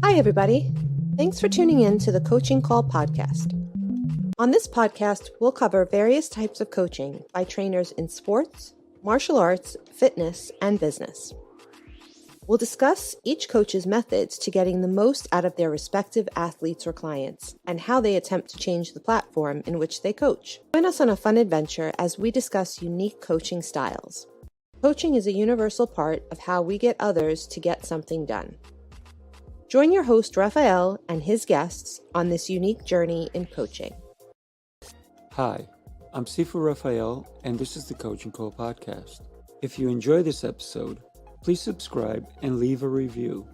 Hi, everybody. Thanks for tuning in to the Coaching Call podcast. On this podcast, we'll cover various types of coaching by trainers in sports, martial arts, fitness, and business. We'll discuss each coach's methods to getting the most out of their respective athletes or clients and how they attempt to change the platform in which they coach. Join us on a fun adventure as we discuss unique coaching styles. Coaching is a universal part of how we get others to get something done. Join your host, Raphael, and his guests on this unique journey in coaching. Hi, I'm Sifu Raphael, and this is the Coaching Call podcast. If you enjoy this episode, please subscribe and leave a review.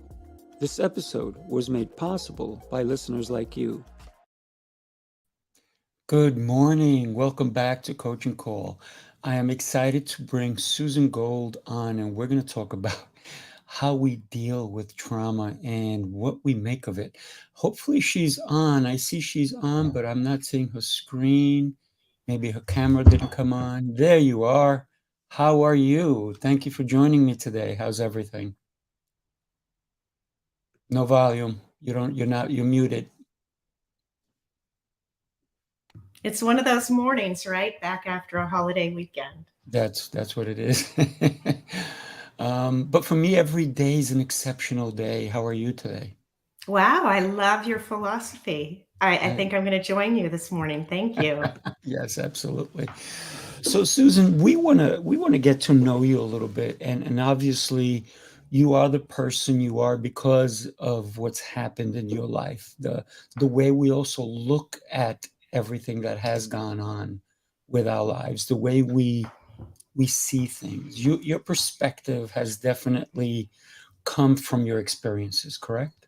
This episode was made possible by listeners like you. Good morning. Welcome back to Coaching Call. I am excited to bring Susan Gold on, and we're going to talk about how we deal with trauma and what we make of it. Hopefully she's on. I see she's on, but I'm not seeing her screen. Maybe her camera didn't come on. There you are. How are you? Thank you for joining me today. How's everything? No volume. You're muted. It's one of those mornings, right? Back after a holiday weekend. That's what it is. But for me, every day is an exceptional day. How are you today? Wow, I love your philosophy. I think I'm going to join you this morning. Thank you. Yes, absolutely. So Susan, we want to get to know you a little bit, and obviously you are the person you are because of what's happened in your life. The way we also look at everything that has gone on with our lives, the way we see things. Your perspective has definitely come from your experiences, correct?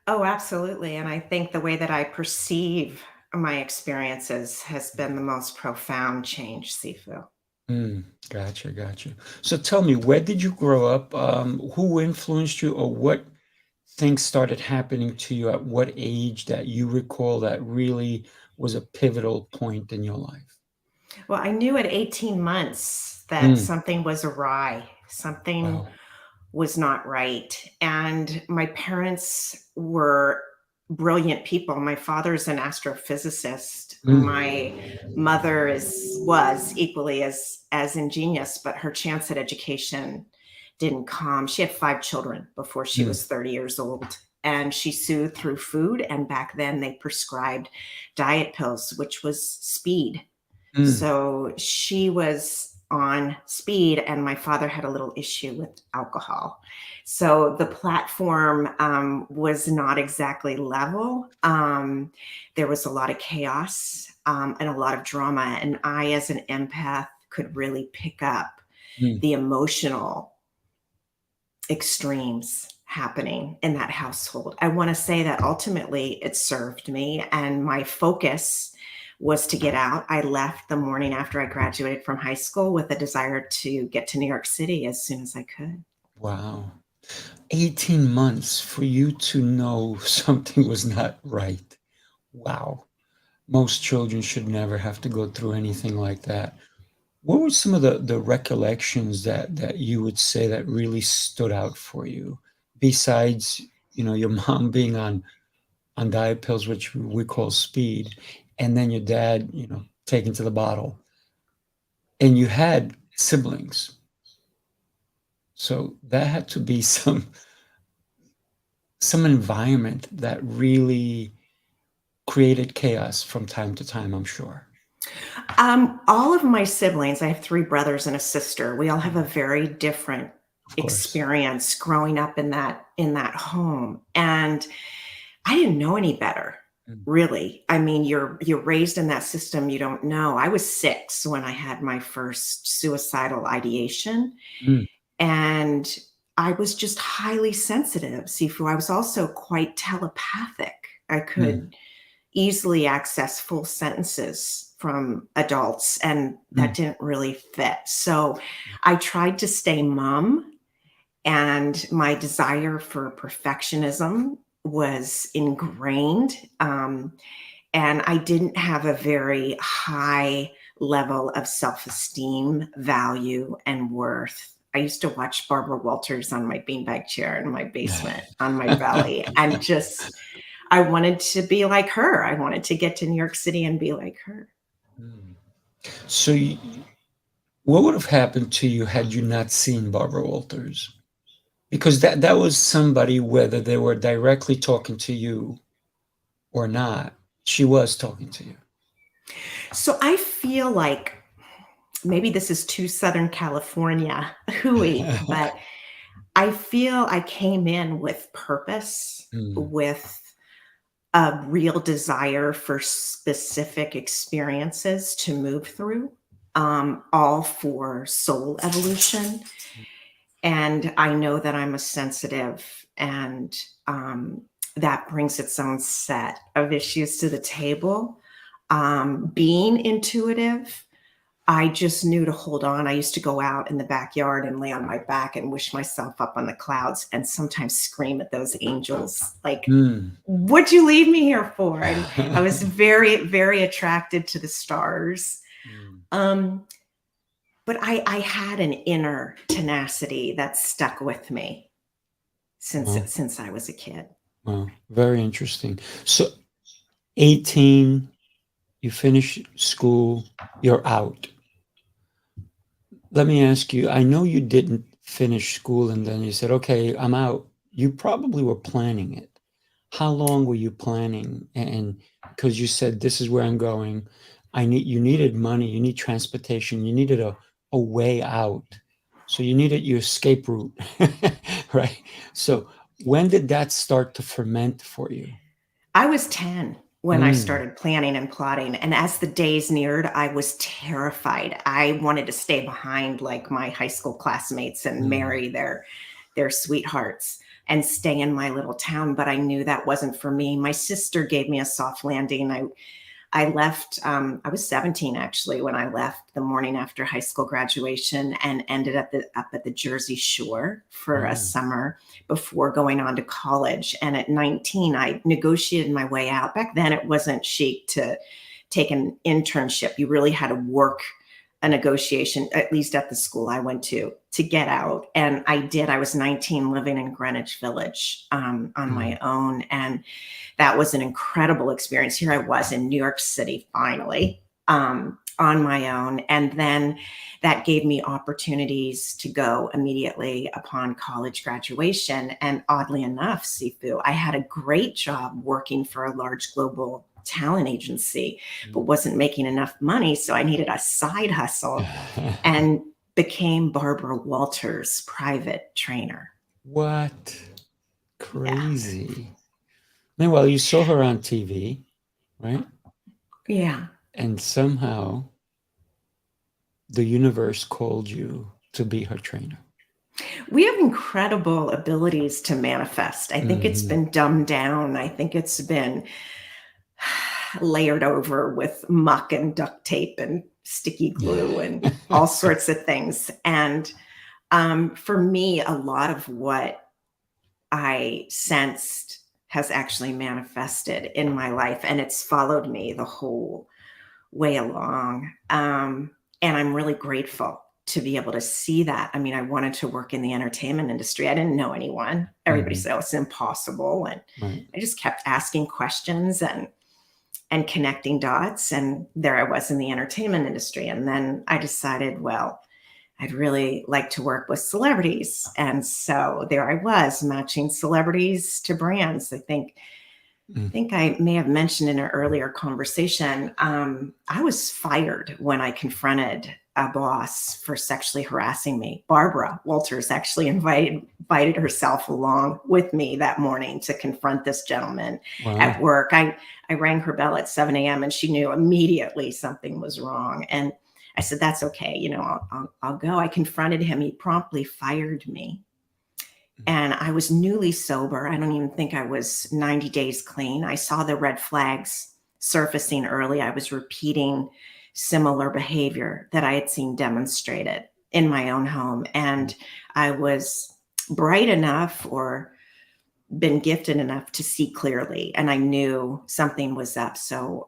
Oh, absolutely. And I think the way that I perceive my experiences has been the most profound change, Sifu. Gotcha. So tell me, where did you grow up? Who influenced you, or what things started happening to you at what age that you recall that really was a pivotal point in your life? Well, I knew at 18 months that something was awry, something Wow. was not right. And my parents were brilliant people. My father's an astrophysicist. My mother was equally as ingenious, but her chance at education didn't come. She had 5 children before she was 30 years old. And she soothed through food. And back then they prescribed diet pills, which was speed. So she was on speed, and my father had a little issue with alcohol. So the platform was not exactly level. There was a lot of chaos and a lot of drama. And I, as an empath, could really pick up the emotional extremes happening in that household. I want to say that ultimately it served me, and my focus was to get out. I left the morning after I graduated from high school with a desire to get to New York City as soon as I could. Wow. 18 months for you to know something was not right. Wow. Most children should never have to go through anything like that. What were some of the recollections that you would say that really stood out for you, besides, your mom being on diet pills, which we call speed, and then your dad, taken to the bottle, and you had siblings. So that had to be some environment that really created chaos from time to time, I'm sure. All of my siblings, I have 3 brothers and a sister. We all have a very different experience growing up in that home. And I didn't know any better, really. I mean, you're raised in that system. You don't know. I was 6 when I had my first suicidal ideation. And I was just highly sensitive, Sifu. I was also quite telepathic. I could easily access full sentences from adults, and that didn't really fit. So I tried to stay mum, and my desire for perfectionism was ingrained. And I didn't have a very high level of self-esteem, value, and worth. I used to watch Barbara Walters on my beanbag chair in my basement on my belly, and just, I wanted to be like her. I wanted to get to New York City and be like her. So what would have happened to you had you not seen Barbara Walters? Because that was somebody, whether they were directly talking to you or not, she was talking to you. So I feel like maybe this is too Southern California hooey, but I feel I came in with purpose, with a real desire for specific experiences to move through, all for soul evolution. And I know that I'm a sensitive, and that brings its own set of issues to the table. Being intuitive, I just knew to hold on. I used to go out in the backyard and lay on my back and wish myself up on the clouds, and sometimes scream at those angels, like, what'd you leave me here for? And I was very, very attracted to the stars. But I had an inner tenacity that stuck with me since I was a kid. Wow, very interesting. So 18, you finish school, you're out. Let me ask you, I know you didn't finish school and then you said, okay, I'm out. You probably were planning it. How long were you planning? And because you said, this is where I'm going. You needed money, you need transportation, you needed a way out. So you needed your escape route, right? So when did that start to ferment for you? I was 10 when I started planning and plotting. And as the days neared, I was terrified. I wanted to stay behind like my high school classmates and marry their sweethearts and stay in my little town. But I knew that wasn't for me. My sister gave me a soft landing. I left, I was 17 actually when I left the morning after high school graduation, and ended up at the Jersey Shore for a summer before going on to college. And at 19, I negotiated my way out. Back then, it wasn't chic to take an internship. You really had to work a negotiation, at least at the school I went to get out. And I did. I was 19, living in Greenwich Village on my own. And that was an incredible experience. Here I was in New York City, finally, on my own. And then that gave me opportunities to go immediately upon college graduation. And oddly enough, Sifu, I had a great job working for a large global talent agency, but wasn't making enough money. So I needed a side hustle and became Barbara Walters' private trainer. What? Crazy. Meanwhile, you saw her on TV, right? Yeah. And somehow the universe called you to be her trainer. We have incredible abilities to manifest. I think it's been dumbed down. I think it's been layered over with muck and duct tape and sticky glue and all sorts of things. And for me, a lot of what I sensed has actually manifested in my life, and it's followed me the whole way along. And I'm really grateful to be able to see that. I mean, I wanted to work in the entertainment industry. I didn't know anyone. Everybody said, oh, it's impossible. And I just kept asking questions and connecting dots. And there I was in the entertainment industry. And then I decided, well, I'd really like to work with celebrities. And so there I was, matching celebrities to brands. I think I may have mentioned in an earlier conversation, I was fired when I confronted a boss for sexually harassing me. Barbara Walters actually invited herself along with me that morning to confront this gentleman at work. I rang her bell at 7 a.m. and she knew immediately something was wrong. And I said, that's okay. You know, I'll go. I confronted him. He promptly fired me. And I was newly sober. I don't even think I was 90 days clean. I saw the red flags surfacing early. I was repeating similar behavior that I had seen demonstrated in my own home. And I was bright enough or been gifted enough to see clearly. And I knew something was up. So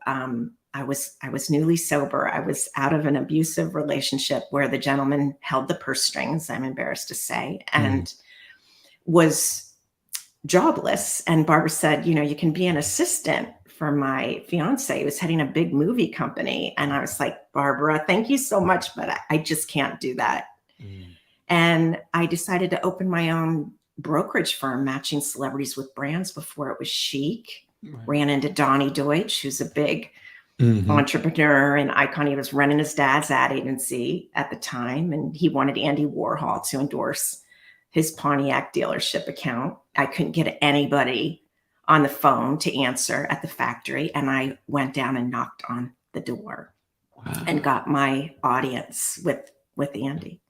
I was newly sober. I was out of an abusive relationship where the gentleman held the purse strings, I'm embarrassed to say, and was jobless. And Barbara said, you can be an assistant for my fiance. He was heading a big movie company. And I was like, Barbara, thank you so much, but I just can't do that. And I decided to open my own brokerage firm, matching celebrities with brands before it was chic. Ran into Donnie Deutsch, who's a big entrepreneur and icon. He was running his dad's ad agency at the time, and he wanted Andy Warhol to endorse his Pontiac dealership account. I couldn't get anybody on the phone to answer at the factory, and I went down and knocked on the door and got my audience with Andy.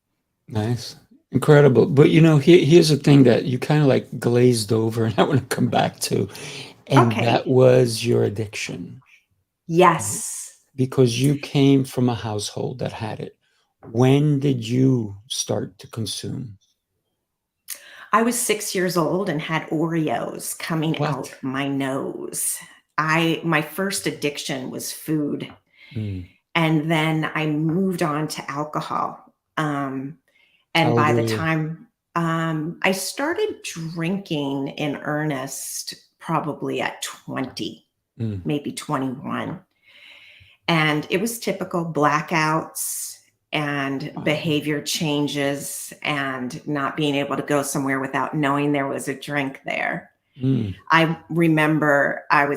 Nice. Incredible. But here's the thing that you kind of like glazed over, and I want to come back to, and that was your addiction. Yes. Because you came from a household that had it. When did you start to consume? I was 6 years old and had Oreos coming out my nose. My first addiction was food. And then I moved on to alcohol. And by the time I started drinking in earnest, probably at 20, maybe 21. And it was typical blackouts and behavior changes and not being able to go somewhere without knowing there was a drink there. I remember at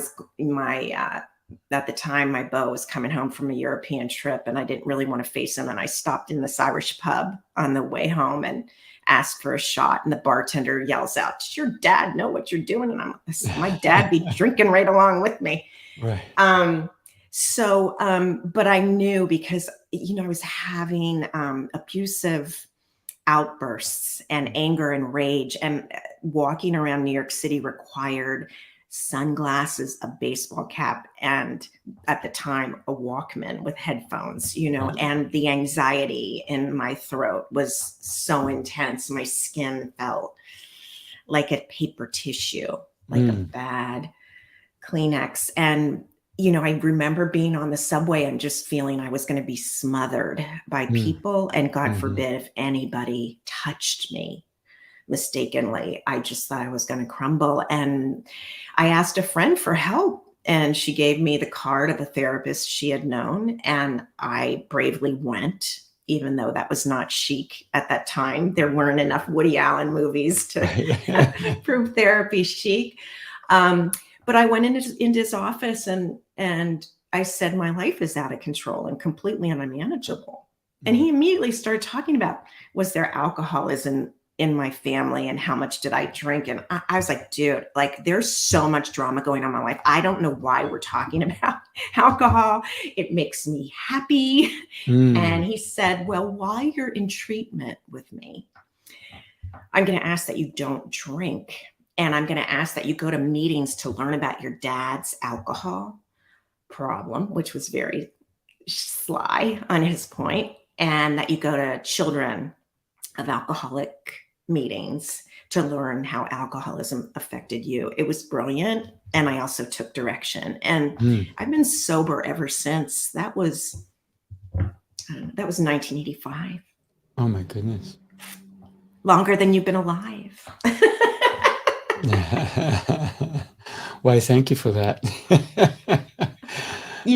the time, my beau was coming home from a European trip and I didn't really want to face him. And I stopped in this Irish pub on the way home and asked for a shot. And the bartender yells out, "Does your dad know what you're doing?" And my dad be drinking right along with me. Right. But I knew because, I was having abusive outbursts and anger and rage, and walking around New York City required sunglasses, a baseball cap, and at the time a Walkman with headphones, and the anxiety in my throat was so intense. My skin felt like a paper tissue, like a bad Kleenex. And I remember being on the subway and just feeling I was going to be smothered by people. And God forbid if anybody touched me mistakenly, I just thought I was going to crumble. And I asked a friend for help, and she gave me the card of a therapist she had known. And I bravely went, even though that was not chic at that time. There weren't enough Woody Allen movies to prove therapy chic. But I went into his office and I said, my life is out of control and completely unmanageable. And he immediately started talking about, was there alcoholism in my family and how much did I drink? And I was like, dude, there's so much drama going on in my life. I don't know why we're talking about alcohol. It makes me happy. And he said, well, while you're in treatment with me, I'm going to ask that you don't drink. And I'm going to ask that you go to meetings to learn about your dad's alcohol problem, which was very sly on his point, and that you go to children of alcoholic meetings to learn how alcoholism affected you. It was brilliant. And I also took direction. And I've been sober ever since. That was 1985. Oh, my goodness. Longer than you've been alive. Why, thank you for that.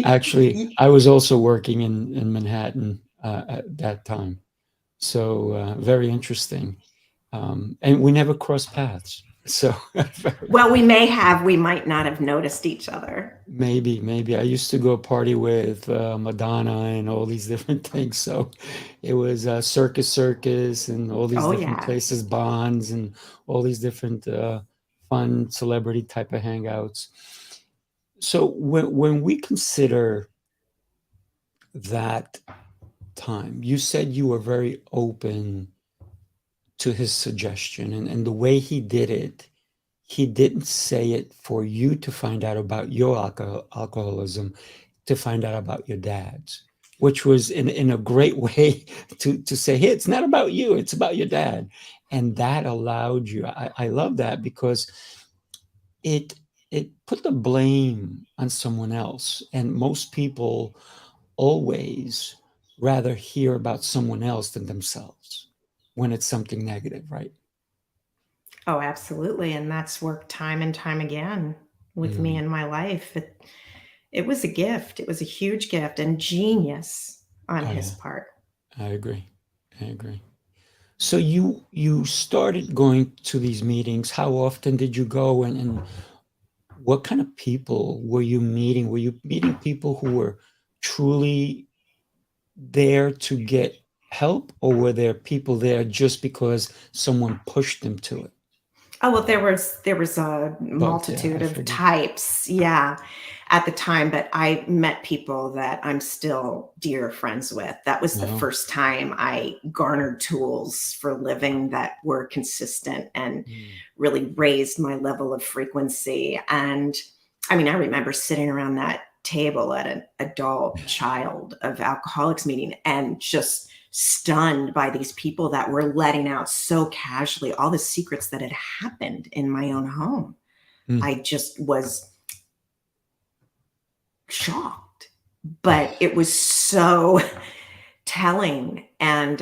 Actually, I was also working in Manhattan at that time. So very interesting. And we never crossed paths. So well, we might not have noticed each other. Maybe. I used to go party with Madonna and all these different things. So it was Circus and all these different places, Bonds and all these different fun celebrity type of hangouts. So when we consider that time, you said you were very open to his suggestion, and the way he did it, he didn't say it for you to find out about your alcoholism, to find out about your dad's, which was in a great way to say, hey, it's not about you, it's about your dad. And that allowed you, I love that, because it it put the blame on someone else. And most people always rather hear about someone else than themselves when it's something negative, right? Oh, absolutely. And that's worked time and time again with me Mm. in my life. It was a gift. It was a huge gift and genius on Oh his yeah, part. I agree. I agree. So you started going to these meetings. How often did you go, and what kind of people were you meeting? Were you meeting people who were truly there to get help, or were there people there just because someone pushed them to it? Oh, well, there was a Both, yeah, I multitude of figured. types, yeah, at the time, but I met people that I'm still dear friends with. That was the No. first time I garnered tools for living that were consistent and Mm. really raised my level of frequency. And I mean, I remember sitting around that table at an adult child of alcoholics meeting and just stunned by these people that were letting out so casually all the secrets that had happened in my own home. Mm. I just was shocked, but it was so telling. And,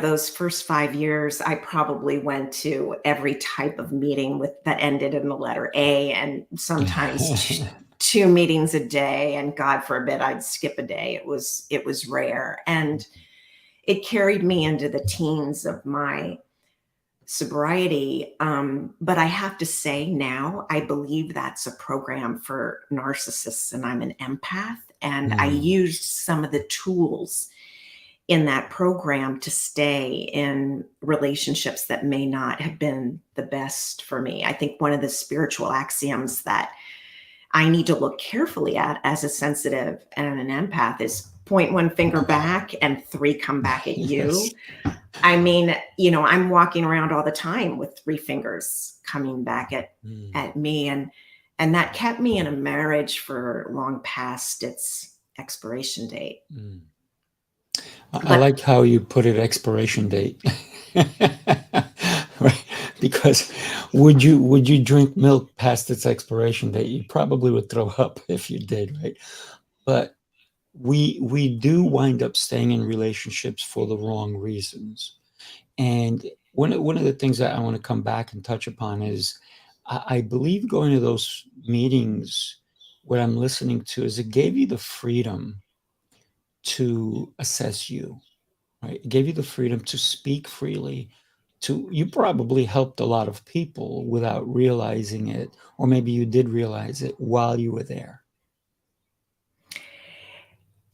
those first 5 years, I probably went to every type of meeting that ended in the letter A, and sometimes two meetings a day. And God forbid I'd skip a day. It was rare. And it carried me into the teens of my sobriety. But I have to say now, I believe that's a program for narcissists, and I'm an empath. And I Mm. used some of the tools in that program to stay in relationships that may not have been the best for me. I think one of the spiritual axioms that I need to look carefully at as a sensitive and an empath is point one finger back and three come back at Yes. you. I mean, I'm walking around all the time with three fingers coming back Mm. at me, and that kept me in a marriage for long past its expiration date. Mm. I But like how you put it, expiration date. Right? Because would you drink milk past its expiration date? You probably would throw up if you did, right? But we do wind up staying in relationships for the wrong reasons. And one of the things that I want to come back and touch upon is I believe going to those meetings, what I'm listening to is it gave you the freedom to assess you, right? It gave you the freedom to speak freely. You probably helped a lot of people without realizing it, or maybe you did realize it while you were there.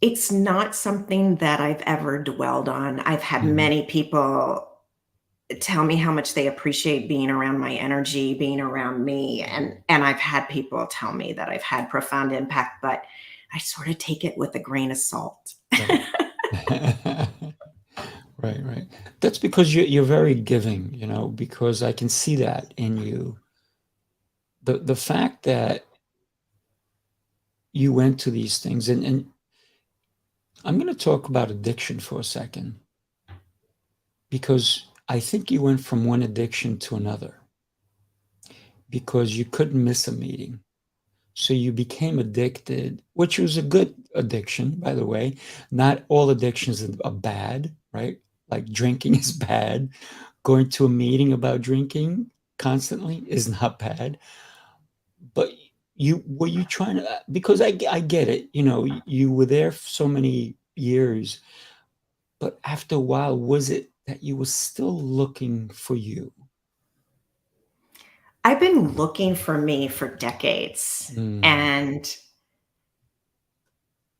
it's not something that I've ever dwelled on. I've had Mhm. many people tell me how much they appreciate being around my energy, being around me, and I've had people tell me that I've had profound impact, but I sort of take it with a grain of salt. Right. Right, right. That's because you're very giving, because I can see that in you. The fact that you went to these things, and I'm going to talk about addiction for a second, because I think you went from one addiction to another because you couldn't miss a meeting. So you became addicted, which was a good addiction, by the way. Not all addictions are bad, right? Like drinking is bad. Going to a meeting about drinking constantly is not bad. But were you trying to, because I get it, you were there for so many years, but after a while, was it that you were still looking for you? I've been looking for me for decades, Mm. and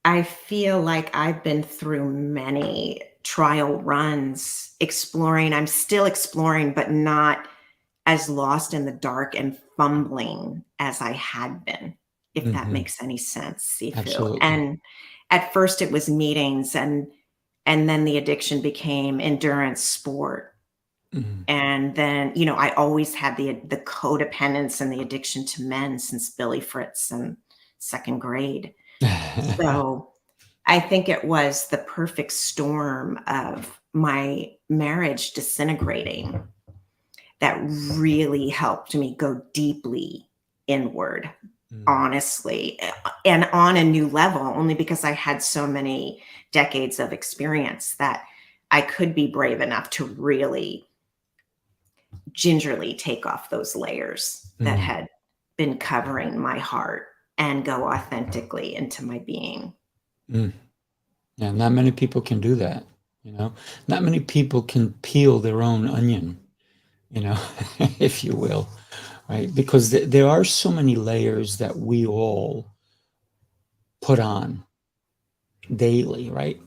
I feel like I've been through many trial runs exploring. I'm still exploring, but not as lost in the dark and fumbling as I had been, if that Hmm. makes any sense, Sifu. Absolutely. And at first it was meetings, and then the addiction became endurance sport. Mhm. And then, I always had the codependence and the addiction to men since Billy Fritz in second grade. So I think it was the perfect storm of my marriage disintegrating that really helped me go deeply inward, Mm. honestly, and on a new level, only because I had so many decades of experience that I could be brave enough to really gingerly take off those layers that Mm. had been covering my heart and go authentically into my being. Mm. Yeah, not many people can do that, you know. Not many people can peel their own onion, you know, if you will, right? Because there are so many layers that we all put on daily, right?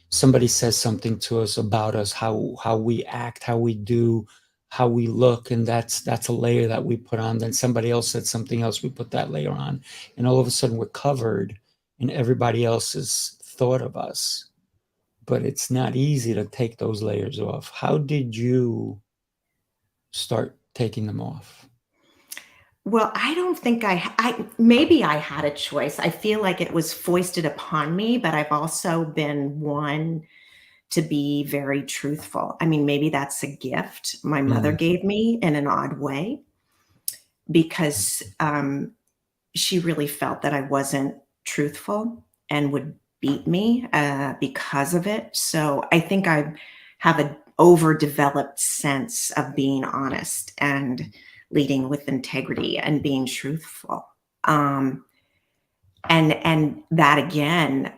Somebody says something to us about us, how we act, how we do, how we look, and that's a layer that we put on. Then somebody else said something else, we put that layer on, and all of a sudden we're covered in everybody else's thought of us. But it's not easy to take those layers off. How did you start taking them off? Well, I don't think maybe I had a choice. I feel like it was foisted upon me, but I've also been one to be very truthful. I mean, maybe that's a gift my mother Mm. gave me in an odd way because she really felt that I wasn't truthful and would beat me because of it. So I think I have an overdeveloped sense of being honest and leading with integrity and being truthful. Um, and that again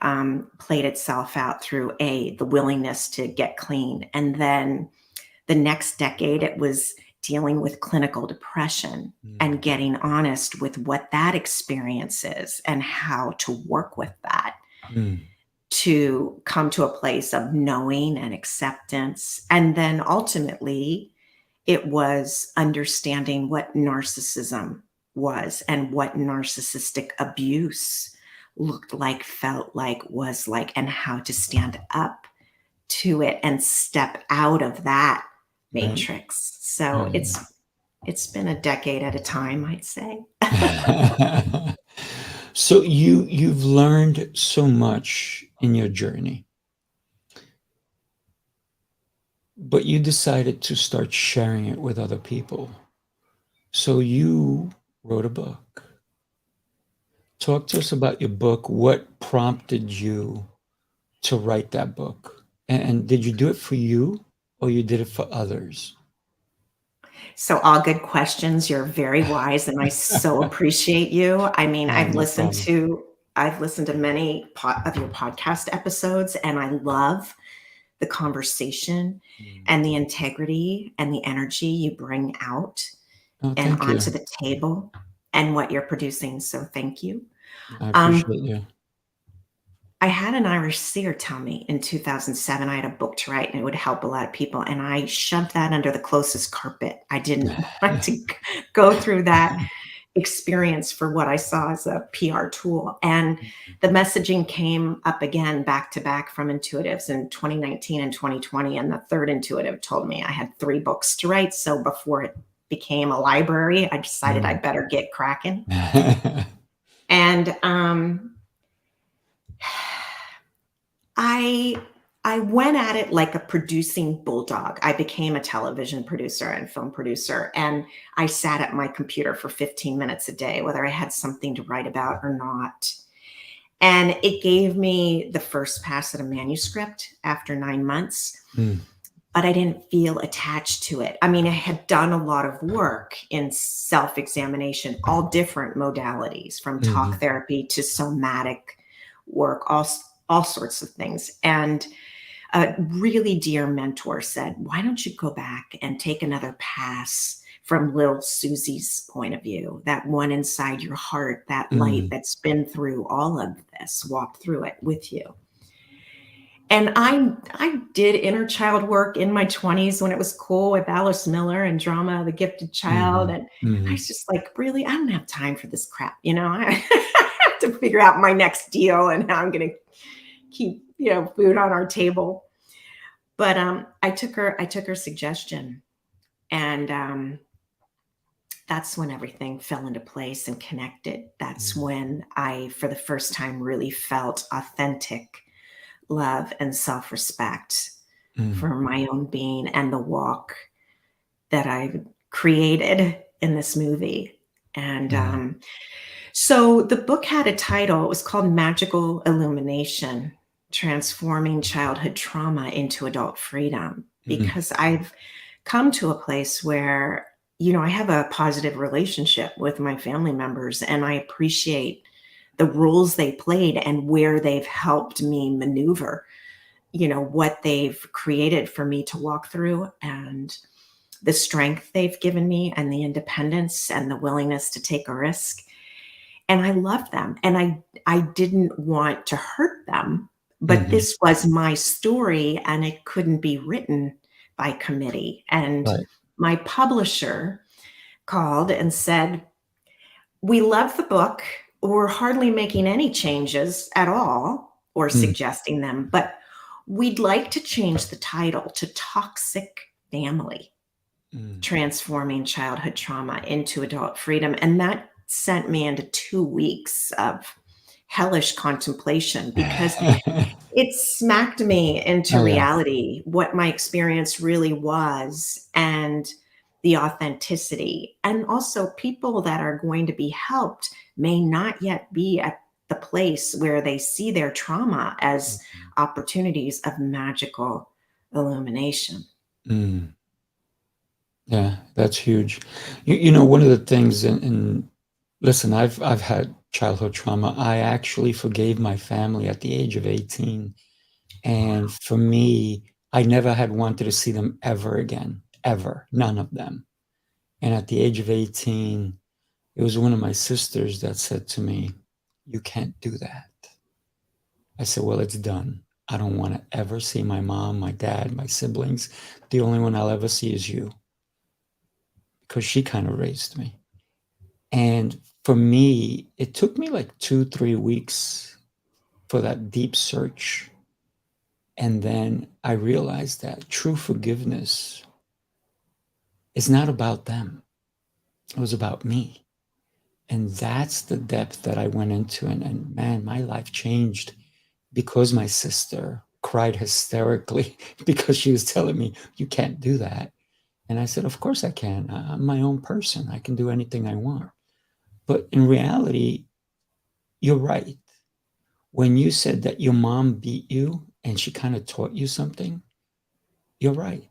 played itself out through the willingness to get clean, and then the next decade it was dealing with clinical depression and Mm. getting honest with what that experience is and how to work with that Mm. to come to a place of knowing and acceptance. And then ultimately it was understanding what narcissism was and what narcissistic abuse looked like, felt like, was like, and how to stand up to it and step out of that Right. matrix. So Right. it's been a decade at a time, I'd say. So you've learned so much in your journey, but you decided to start sharing it with other people. So you wrote a book. Talk to us about your book. What prompted you to write that book? And did you do it for you or you did it for others? So all good questions. You're very wise, and I so appreciate you. I mean, No problem. I've listened to many of your podcast episodes, and I love the conversation Mm. and the integrity and the energy you bring out Oh, and thank onto you. the table and what you're producing. So thank you. I Um, appreciate you. I had an Irish seer tell me in 2007 I had a book to write and it would help a lot of people. And I shoved that under the closest carpet. I didn't want to go through that experience for what I saw as a PR tool. And the messaging came up again back to back from intuitives in 2019 and 2020. And the third intuitive told me I had 3 books to write. So before it became a library, I decided I Mm. better get cracking. And I I went at it like a producing bulldog. I became a television producer and film producer, and I sat at my computer for 15 minutes a day, whether I had something to write about or not. And it gave me the first pass at a manuscript after 9 months, Mm. but I didn't feel attached to it. I mean, I had done a lot of work in self-examination, all different modalities, from talk Mhm. therapy to somatic work, all sorts of things. And a really dear mentor said, why don't you go back and take another pass from little Susie's point of view, that one inside your heart, that light Mm. that's been through all of this, walked through it with you. And I did inner child work in my 20s when it was cool with Alice Miller and drama, The Gifted Child. Mhm. And I Mhm. was just like, really, I don't have time for this crap. I have to figure out my next deal and how I'm going to keep, food on our table. But I took her suggestion, and that's when everything fell into place and connected. That's Mm. when I, for the first time, really felt authentic love and self-respect Mm. for my own being and the walk that I've created in this movie. And so the book had a title. It was called Magical Illumination: Transforming Childhood Trauma into Adult Freedom, because I've come to a place where, I have a positive relationship with my family members, and I appreciate the roles they played and where they've helped me maneuver, what they've created for me to walk through, and the strength they've given me, and the independence and the willingness to take a risk. And I love them, and I didn't want to hurt them, but this was my story, and it couldn't be written by committee. And Right. my publisher called and said, "We love the book. We're hardly making any changes at all or suggesting them, but we'd like to change the title to Toxic Family: Transforming Childhood Trauma into Adult Freedom." And that sent me into 2 weeks of hellish contemplation, because it smacked me into Oh, yeah. reality, what my experience really was, and the authenticity. And also, people that are going to be helped may not yet be at the place where they see their trauma as opportunities of magical illumination. Mm. Yeah, that's huge. One of the things, and listen, I've had childhood trauma. I actually forgave my family at the age of 18. And for me, I never had wanted to see them ever again, ever, none of them. And at the age of 18, it was one of my sisters that said to me, "You can't do that." I said, "Well, it's done. I don't want to ever see my mom, my dad, my siblings. The only one I'll ever see is you," because she kind of raised me. And for me, it took me like 2, 3 weeks for that deep search. And then I realized that true forgiveness is not about them. It was about me. And that's the depth that I went into. And man, my life changed because my sister cried hysterically because she was telling me, "You can't do that." And I said, "Of course I can. I'm my own person. I can do anything I want." But in reality, you're right. When you said that your mom beat you and she kind of taught you something, you're right.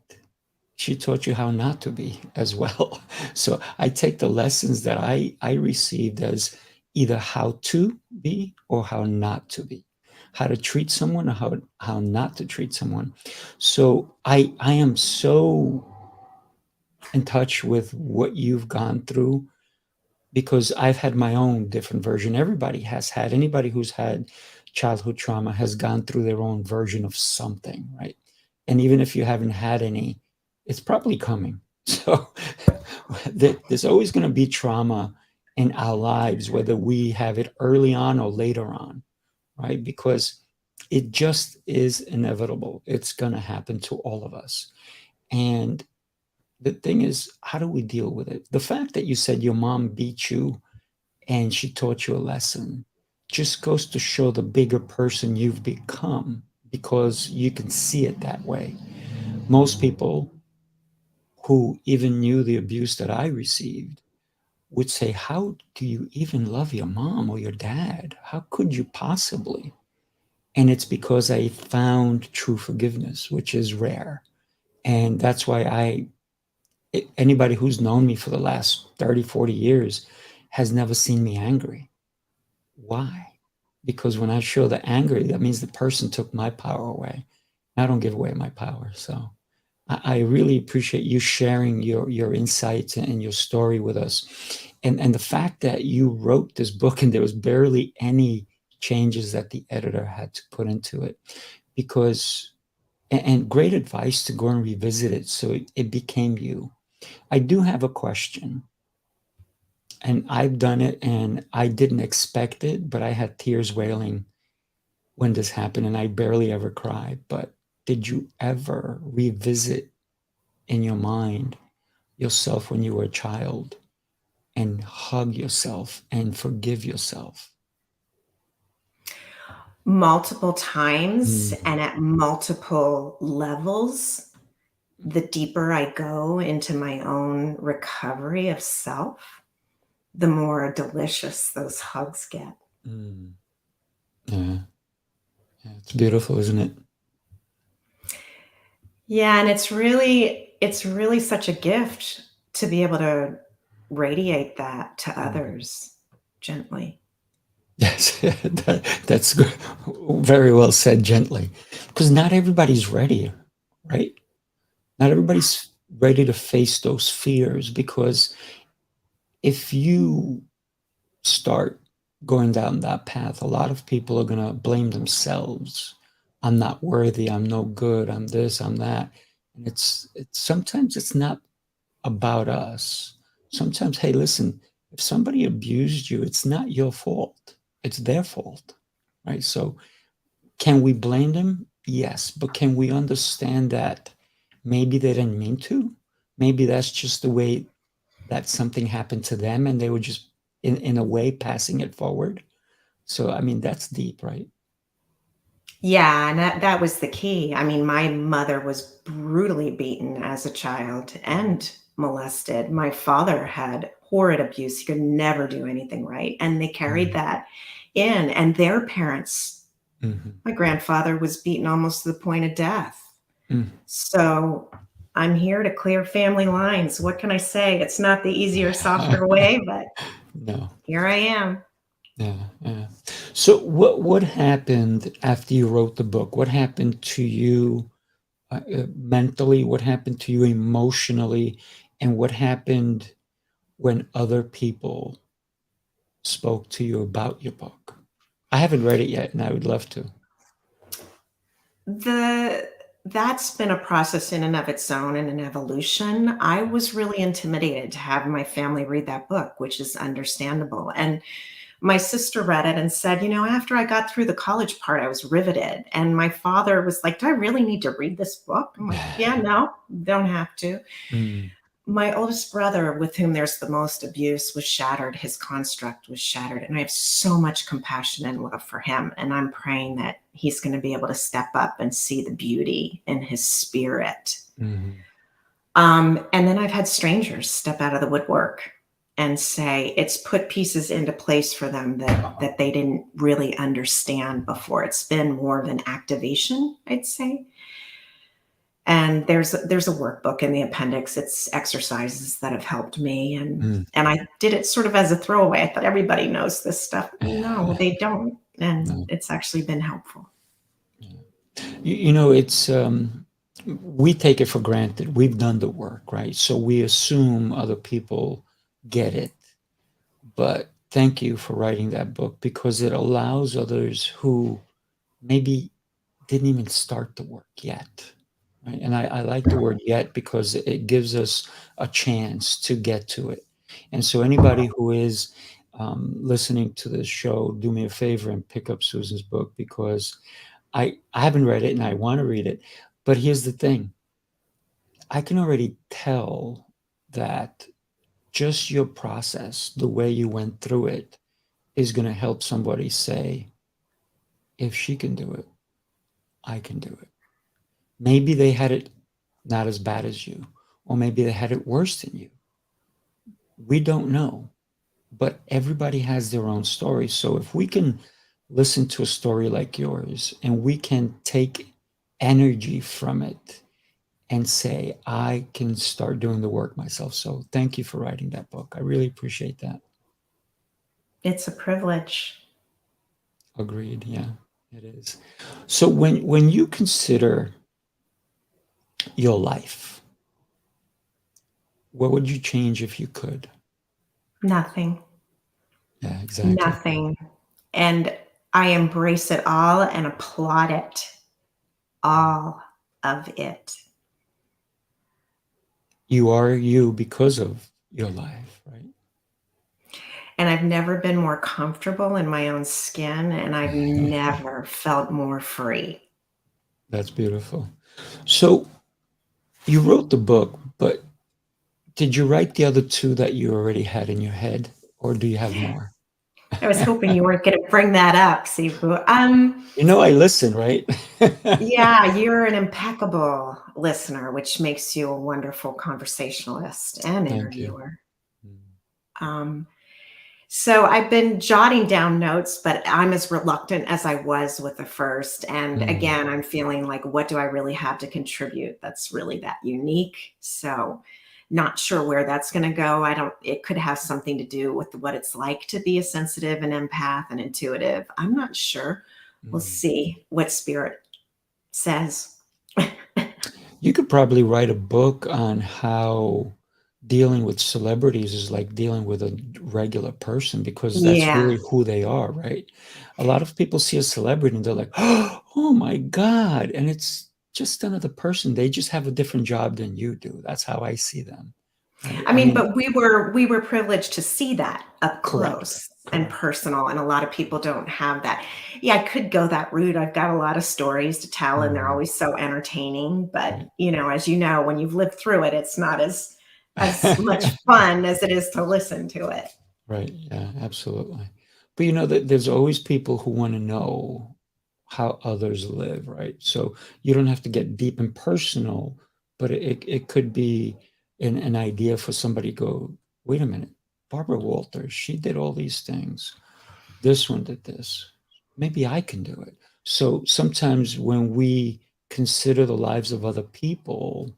She taught you how not to be as well. So I take the lessons that I received as either how to be or how not to be, how to treat someone or how not to treat someone. So I am so in touch with what you've gone through, because I've had my own different version. Everybody has had, anybody who's had childhood trauma has gone through their own version of something, right? And even if you haven't had any, it's probably coming. So there's always going to be trauma in our lives, whether we have it early on or later on, right? Because it just is inevitable. It's going to happen to all of us. And the thing is, how do we deal with it? The fact that you said your mom beat you and she taught you a lesson just goes to show the bigger person you've become, because you can see it that way. Most people who even knew the abuse that I received would say, "How do you even love your mom or your dad? How could you possibly?" And it's because I found true forgiveness, which is rare. And that's why anybody who's known me for the last 30, 40 years has never seen me angry. Why? Because when I show the anger, that means the person took my power away. I don't give away my power. So I really appreciate you sharing your insights and your story with us. And the fact that you wrote this book and there was barely any changes that the editor had to put into it, because, and great advice to go and revisit it so it became you. I do have a question. And I've done it and I didn't expect it, but I had tears wailing when this happened and I barely ever cried. But did you ever revisit in your mind yourself when you were a child and hug yourself and forgive yourself? Multiple times Mm. and at multiple levels. The deeper I go into my own recovery of self, the more delicious those hugs get. Mm. Yeah. Yeah, it's beautiful, isn't it? Yeah, and it's really such a gift to be able to radiate that to others gently. Yes, that's good. Very well said, gently. Because not everybody's ready, right? Not everybody's ready to face those fears, because if you start going down that path, a lot of people are going to blame themselves. I'm not worthy, I'm no good, I'm this, I'm that. And it's sometimes it's not about us. Sometimes, hey, listen, if somebody abused you, it's not your fault. It's their fault, right? So can we blame them? Yes, but can we understand that maybe they didn't mean to? Maybe that's just the way that something happened to them and they were just in a way passing it forward. So I mean that's deep, right? Yeah, and that was the key. I mean, my mother was brutally beaten as a child and molested. My father had horrid abuse. He could never do anything right. And they carried Mm, that in. And their parents, mhm, my grandfather was beaten almost to the point of death. mm. So I'm here to clear family lines. What can I say? It's not the easier, softer way, but No. here I am. Yeah, yeah. So what happened after you wrote the book? What happened to you mentally? What happened to you emotionally? And what happened when other people spoke to you about your book? I haven't read it yet, and I would love to. The That's been a process in and of its own and an evolution. I was really intimidated to have my family read that book, which is understandable. And my sister read it and said, after I got through the college part, I was riveted. And my father was like, do I really need to read this book? I'm like, yeah, no, don't have to. Mm, My oldest brother, with whom there's the most abuse, was shattered. His construct was shattered. And I have so much compassion and love for him. And I'm praying that he's going to be able to step up and see the beauty in his spirit. mhm. And then I've had strangers step out of the woodwork and say it's put pieces into place for them that they didn't really understand before. It's been more of an activation, I'd say. And there's a workbook in the appendix. It's exercises that have helped me, and Mm. I did it sort of as a throwaway. I thought everybody knows this stuff. No, they don't, and No. it's actually been helpful. It's we take it for granted. We've done the work, right? So we assume other people get it. But thank you for writing that book, because it allows others who maybe didn't even start the work yet. Right? And I like the word yet because it gives us a chance to get to it. And so anybody who is listening to this show, do me a favor and pick up Susan's book, because I haven't read it and I want to read it. But here's the thing. I can already tell that just your process, the way you went through it, is going to help somebody say, if she can do it, I can do it. Maybe they had it not as bad as you, or maybe they had it worse than you. We don't know, but everybody has their own story. So if we can listen to a story like yours and we can take energy from it and say, I can start doing the work myself. So thank you for writing that book. I really appreciate that. It's a privilege. Agreed. Yeah, it is. So when you consider your life, what would you change if you could? Nothing. Yeah, exactly. Nothing. And I embrace it all and applaud it, all of it. You are you because of your life, right? And I've never been more comfortable in my own skin, and I've never felt more free. That's beautiful. So you wrote the book, but did you write the other two that you already had in your head, or do you have more? I was hoping you weren't going to bring that up, Sifu. I listen, right? Yeah, you're an impeccable listener, which makes you a wonderful conversationalist and Thank you. interviewer. Um, So I've been jotting down notes, but I'm as reluctant as I was with the first. And Mm, again, I'm feeling like, what do I really have to contribute that's really that unique? So not sure where that's going to go. It could have something to do with what it's like to be a sensitive and empath and intuitive. I'm not sure. We'll mm. see what spirit says. You could probably write a book on how dealing with celebrities is like dealing with a regular person because that's Yeah. really who they are, right? A lot of people see a celebrity and they're like, oh my God. And it's just another person. They just have a different job than you do. That's how I see them. Right? I I mean, mean, but we were privileged to see that up correct, close and correct. personal, and a lot of people don't have that. Yeah, I could go that route. I've got a lot of stories to tell, and they're Mhm, always so entertaining. But right. as you know, when you've lived through it, it's not as much fun as it is to listen to it. Right. Yeah, absolutely. But that there's always people who want to know how others live, right? So you don't have to get deep and personal, but it could be an idea for somebody to go, wait a minute, Barbara Walters, she did all these things. This one did this. Maybe I can do it. So sometimes when we consider the lives of other people,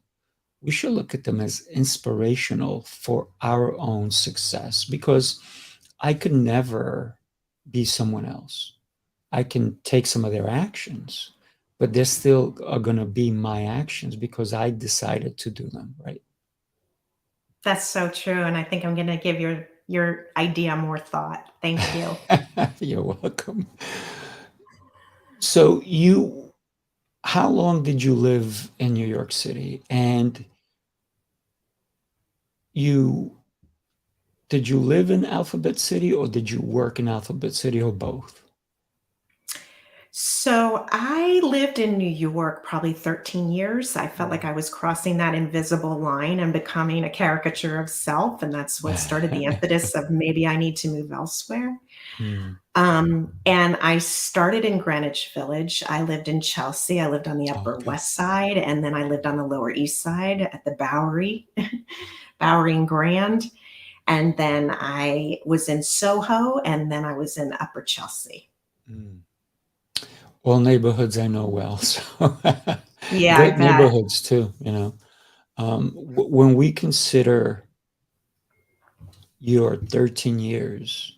we should look at them as inspirational for our own success because I could never be someone else. I can take some of their actions, but they still are going to be my actions because I decided to do them, right? That's so true, and I think I'm going to give your idea more thought. Thank you. You're welcome. So how long did you live in New York City? And you, did you live in Alphabet City or did you work in Alphabet City or both? So I lived in New York probably 13 years. I felt like Mm. I was crossing that invisible line and becoming a caricature of self. And that's what started the impetus of maybe I need to move elsewhere. Mm. And I started in Greenwich Village. I lived in Chelsea. I lived on the Upper Okay. West Side. And then I lived on the Lower East Side at the Bowery, Bowery and Grand. And then I was in Soho. And then I was in Upper Chelsea. Mm. All neighborhoods I know well, so Yeah, I great bet. neighborhoods too. When we consider your 13 years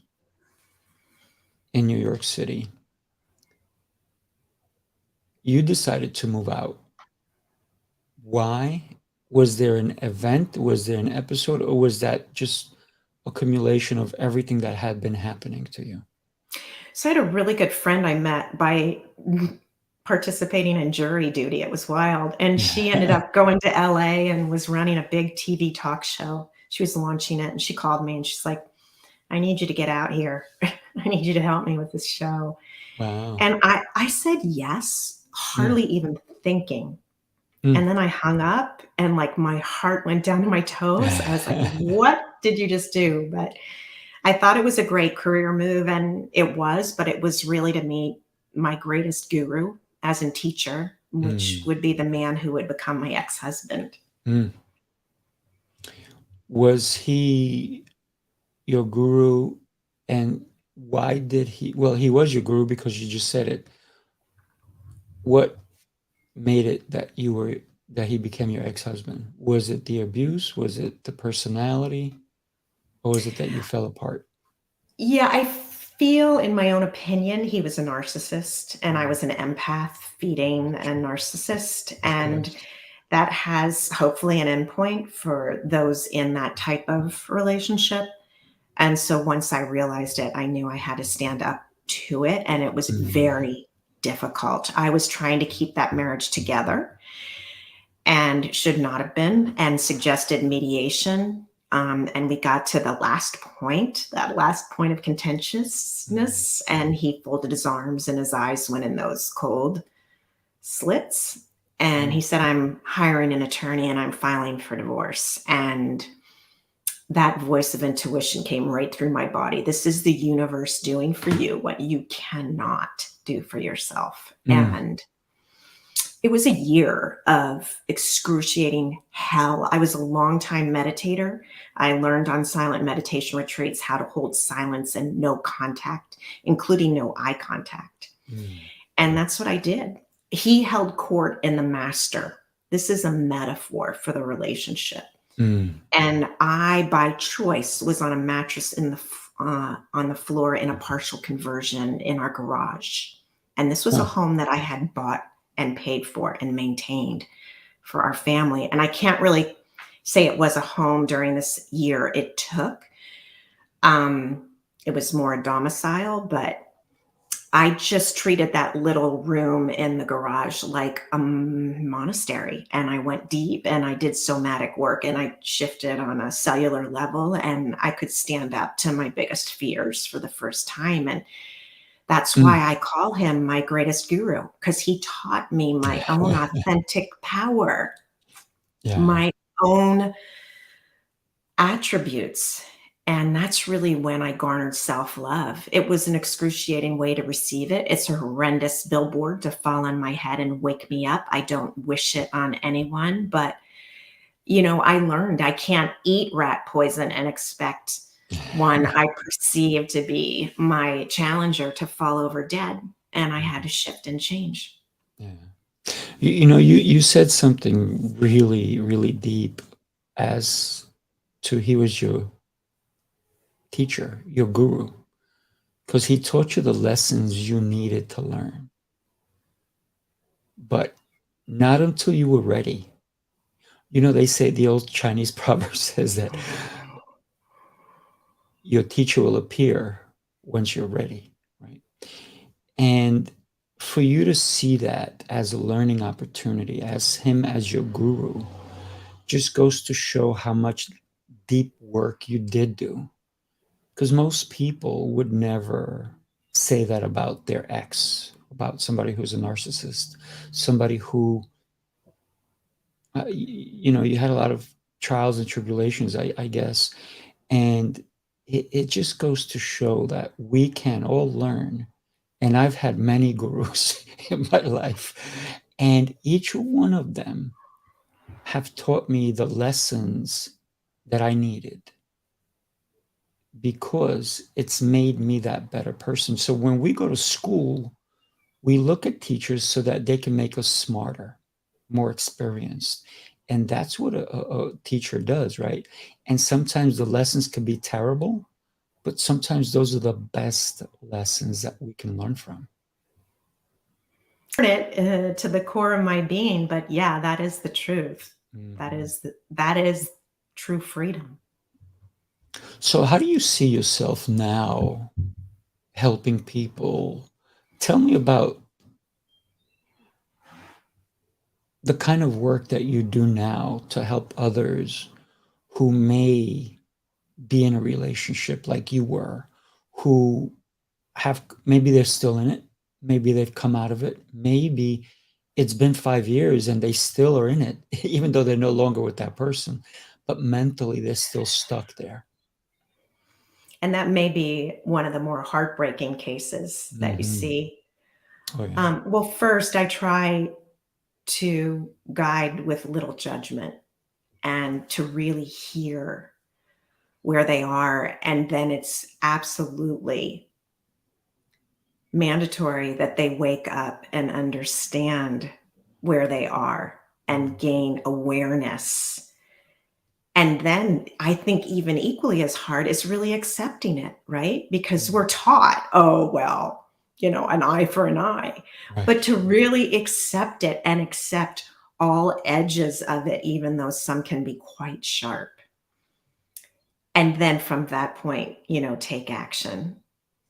in New York City, you decided to move out. Why? Was there an event? Was there an episode? Or was that just accumulation of everything that had been happening to you? So I had a really good friend I met by participating in jury duty. It was wild. And she ended up going to LA and was running a big TV talk show. She was launching it and she called me and she's like, I need you to get out here. I need you to help me with this show. Wow. And I said yes, Mm, hardly even thinking. mm. And then I hung up and like my heart went down to my toes. I was like, what did you just do? But I thought it was a great career move, and it was, but it was really to meet my greatest guru as in teacher, which Mm, would be the man who would become my ex-husband. mm. Was he your guru, and why did well, he was your guru because you just said it. What made it that he became your ex-husband? Was it the abuse? Was it the personality? Or was it that you fell apart? Yeah, I feel, in my own opinion, he was a narcissist, and I Mm, was an empath feeding a narcissist. of And course. that has hopefully an endpoint for those in that type of relationship. And so once I realized it, I knew I had to stand up to it. And it was Mm, very difficult. I was trying to keep that marriage together and should not have been, and suggested mediation. And we got to the last point, that last point of mm, contentiousness. And he folded his arms and his eyes went in those cold slits. And mm, he said, I'm hiring an attorney and I'm filing for divorce. And that voice of intuition came right through my body. This is the universe doing for you what you cannot do for yourself. mm, And it was a year of excruciating hell. I was a longtime meditator. I learned on silent meditation retreats how to hold silence and no contact, including no eye contact. And that's what I did. He held court in the master. This is a metaphor for the relationship. And I, by choice, was on a mattress on the floor in a partial conversion in our garage. And this was a home that I had bought and paid for and maintained for our family. And I can't really say it was a home during this year it took. It was more a domicile, but I just treated that little room in the garage like a monastery. And I went deep and I did somatic work and I shifted on a cellular level and I could stand up to my biggest fears for the first time. And that's why I call him my greatest guru, because he taught me my own authentic power, my own attributes. And that's really when I garnered self-love. It was an excruciating way to receive it. It's a horrendous billboard to fall on my head and wake me up. I don't wish it on anyone, but I learned I can't eat rat poison and expect one I perceive to be my challenger to fall over dead. And I had to shift and change. Yeah. You said something really, really deep as to he was your teacher, your guru, because he taught you the lessons you needed to learn. But not until you were ready. They say, the old Chinese proverb says that your teacher will appear once you're ready, right? And for you to see that as a learning opportunity, as him as your guru, just goes to show how much deep work you did do. Because most people would never say that about their ex, about somebody who's a narcissist, somebody who, you had a lot of trials and tribulations, I guess. And it just goes to show that we can all learn. And I've had many gurus in my life, and each one of them have taught me the lessons that I needed, because it's made me that better person. So when we go to school, we look at teachers so that they can make us smarter, more experienced. And that's what a teacher does, right? And sometimes the lessons can be terrible, but sometimes those are the best lessons that we can learn from. It to the core of my being, but yeah, that is the truth. That is true freedom. So how do you see yourself now helping people? Tell me about the kind of work that you do now to help others who may be in a relationship like you were, who maybe they're still in it, maybe they've come out of it, maybe it's been 5 years and they still are in it, even though they're no longer with that person, but mentally they're still stuck there. And that may be one of the more heartbreaking cases that you see. Oh, yeah. Well, first, I try to guide with little judgment and to really hear where they are. And then it's absolutely mandatory that they wake up and understand where they are and gain awareness. And then I think even equally as hard is really accepting it, right? Because we're taught, oh, well, an eye for an eye. Right. But to really accept it and accept all edges of it, even though some can be quite sharp. And then from that point, take action.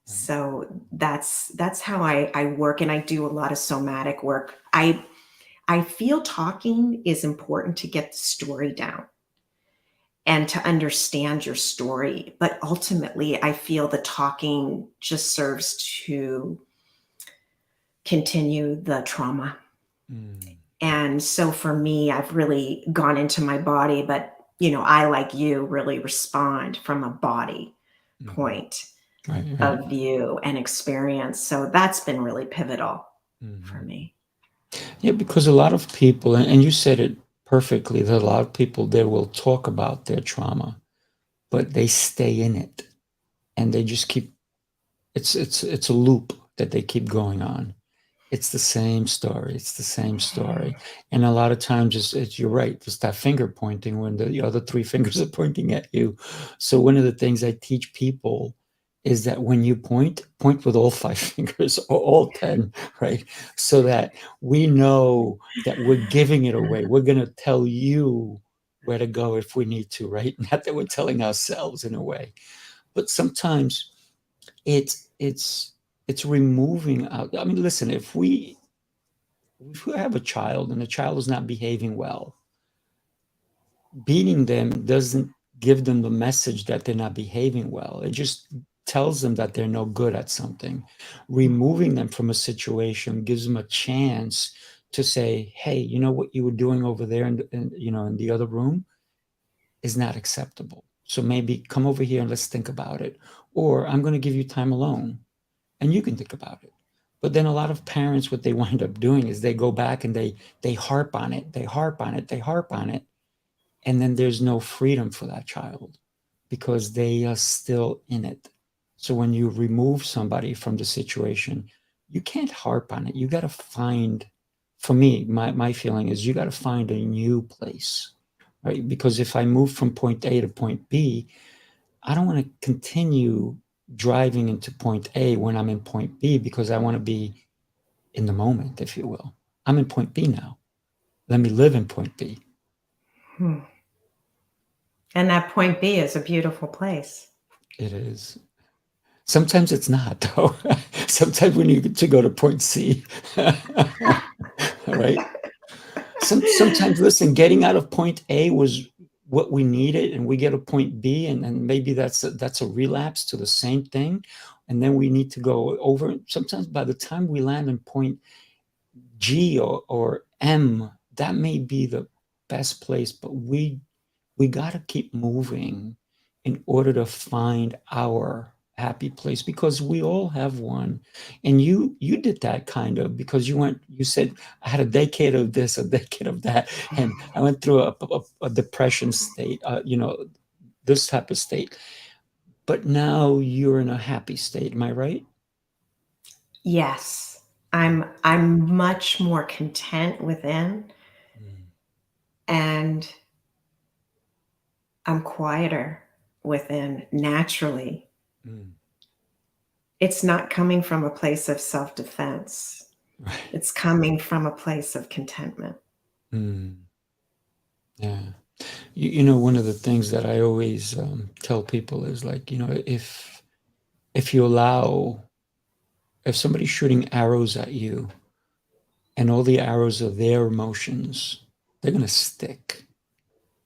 So that's how I work, and I do a lot of somatic work. I feel talking is important to get the story down and to understand your story. But ultimately, I feel the talking just serves to continue the trauma. And so for me, I've really gone into my body, but, I, like you, really respond from a body point of view and experience. So that's been really pivotal for me. Yeah, because a lot of people, and you said it perfectly, that a lot of people there will talk about their trauma, but they stay in it and they just keep, it's a loop that they keep going on. It's the same story. It's the same story. And a lot of times you're right. It's that finger pointing when the other three fingers are pointing at you. So one of the things I teach people is that when you point with all five fingers or all 10, right? So that we know that we're giving it away. We're going to tell you where to go if we need to, right? Not that we're telling ourselves in a way. But sometimes it's removing out. I mean, listen, if we have a child and the child is not behaving well, beating them doesn't give them the message that they're not behaving well. It just tells them that they're no good at something. Removing them from a situation gives them a chance to say, hey, you know what you were doing over there in the other room is not acceptable. So maybe come over here and let's think about it. Or I'm going to give you time alone and you can think about it. But then a lot of parents, what they wind up doing is they go back and they harp on it, they harp on it, they harp on it, and then there's no freedom for that child because they are still in it. So when you remove somebody from the situation, you can't harp on it. You got to find, for me, my feeling is you got to find a new place, right? Because if I move from point A to point B, I don't want to continue driving into point A when I'm in point B because I want to be in the moment, if you will. I'm in point B now. Let me live in point B. Hmm. And that point B is a beautiful place. It is. Sometimes it's not, though. Sometimes we need to go to point C. Right? Sometimes, listen, getting out of point A was what we needed, and we get a point B, and maybe that's a relapse to the same thing. And then we need to go over. Sometimes by the time we land in point G or M, that may be the best place, but we got to keep moving in order to find our happy place because we all have one. And you did that kind of because you said I had a decade of this, a decade of that, and I went through a depression state, this type of state. But now you're in a happy state. Am I right? Yes. I'm much more content within, Mm, and I'm quieter within naturally. mm, It's not coming from a place of self-defense. right. It's coming from a place of contentment. Mm, yeah. One of the things that I always tell people is like, if you allow, if somebody's shooting arrows at you and all the arrows are their emotions, they're going to stick.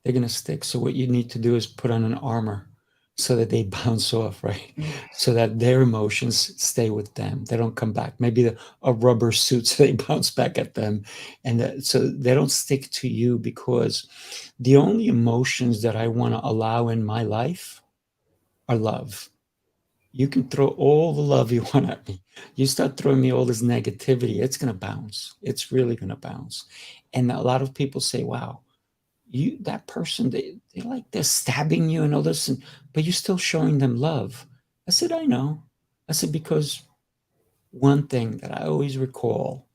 They're going to stick. So what you need to do is put on an armor so that they bounce off, right? So that their emotions stay with them. They don't come back. Maybe a rubber suit so they bounce back at them. And so they don't stick to you because the only emotions that I want to allow in my life are love. You can throw all the love you want at me. You start throwing me all this negativity, it's going to bounce. It's really going to bounce. And a lot of people say, wow, that person, they're stabbing you and all this, but you're still showing them love. I said, I know. I said, because one thing that I always recall,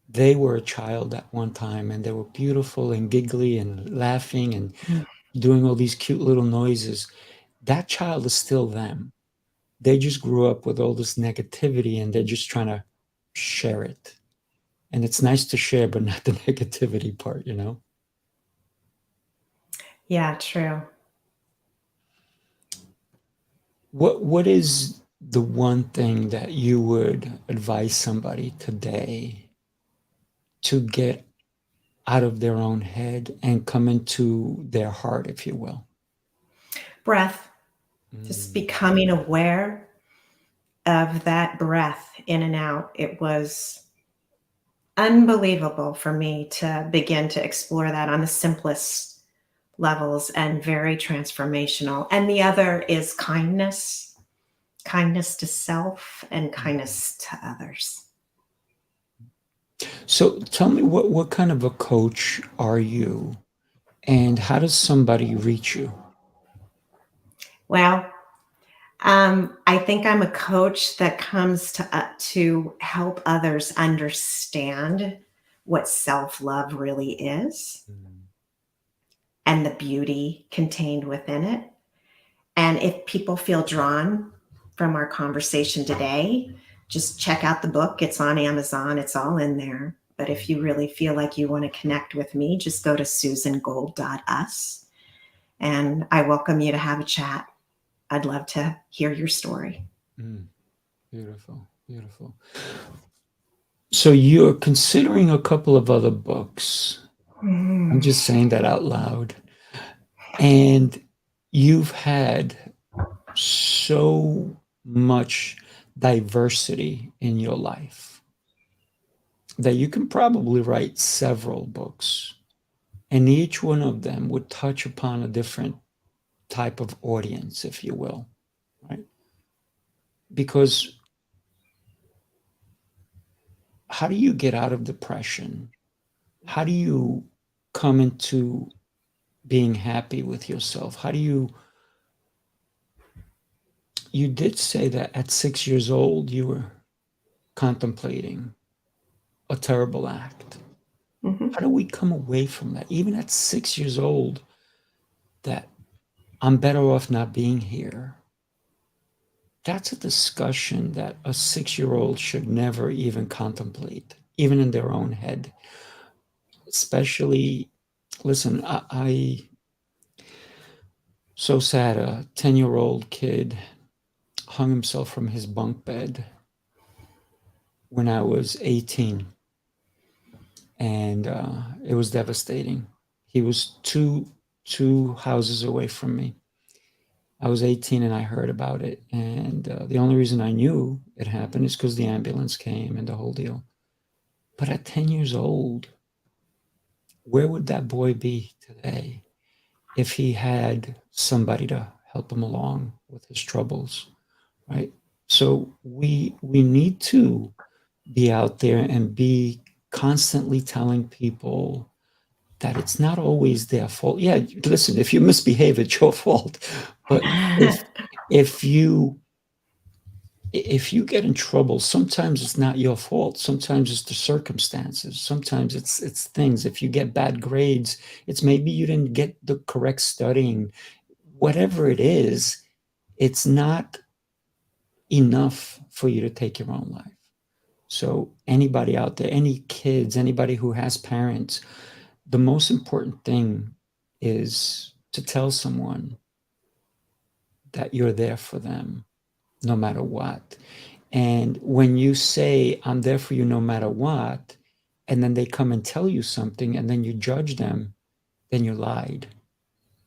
they were a child at one time and they were beautiful and giggly and laughing and doing all these cute little noises. That child is still them. They just grew up with all this negativity and they're just trying to share it. And it's nice to share, but not the negativity part. Yeah, true. What is the one thing that you would advise somebody today to get out of their own head and come into their heart, if you will? Breath, just Mm, becoming aware of that breath in and out. It was unbelievable for me to begin to explore that on the simplest levels and very transformational. And the other is kindness to self and kindness to others. So tell me, what kind of a coach are you, and how does somebody reach you? Well, I think I'm a coach that comes to help others understand what self-love really is Mm. and the beauty contained within it. And if people feel drawn from our conversation today, just check out the book. It's on Amazon. It's all in there. But if you really feel like you want to connect with me, just go to susangold.us and I welcome you to have a chat. I'd love to hear your story. Mm. Beautiful, beautiful. So you're considering a couple of other books. I'm just saying that out loud. And you've had so much diversity in your life that you can probably write several books, and each one of them would touch upon a different type of audience, if you will, right? Because how do you get out of depression? How do you come into being happy with yourself? How do you did say that at 6 years old, you were contemplating a terrible act. Mhm. How do we come away from that? Even at 6 years old, that I'm better off not being here. That's a discussion that a 6-year-old should never even contemplate, even in their own head. Especially, listen, I so sad, a 10-year-old kid hung himself from his bunk bed when I was 18, and it was devastating. He was two houses away from me. I was 18 and I heard about it, and the only reason I knew it happened is because the ambulance came and the whole deal. But at 10 years old, where would that boy be today if he had somebody to help him along with his troubles, right? So we need to be out there and be constantly telling people that it's not always their fault. Yeah, listen, if you misbehave, it's your fault. But if you if you get in trouble, sometimes it's not your fault. Sometimes it's the circumstances. Sometimes it's things. If you get bad grades, it's maybe you didn't get the correct studying. Whatever it is, it's not enough for you to take your own life. So anybody out there, any kids, anybody who has parents, the most important thing is to tell someone that you're there for them no matter what. And when you say, I'm there for you no matter what, and then they come and tell you something and then you judge them, then you lied.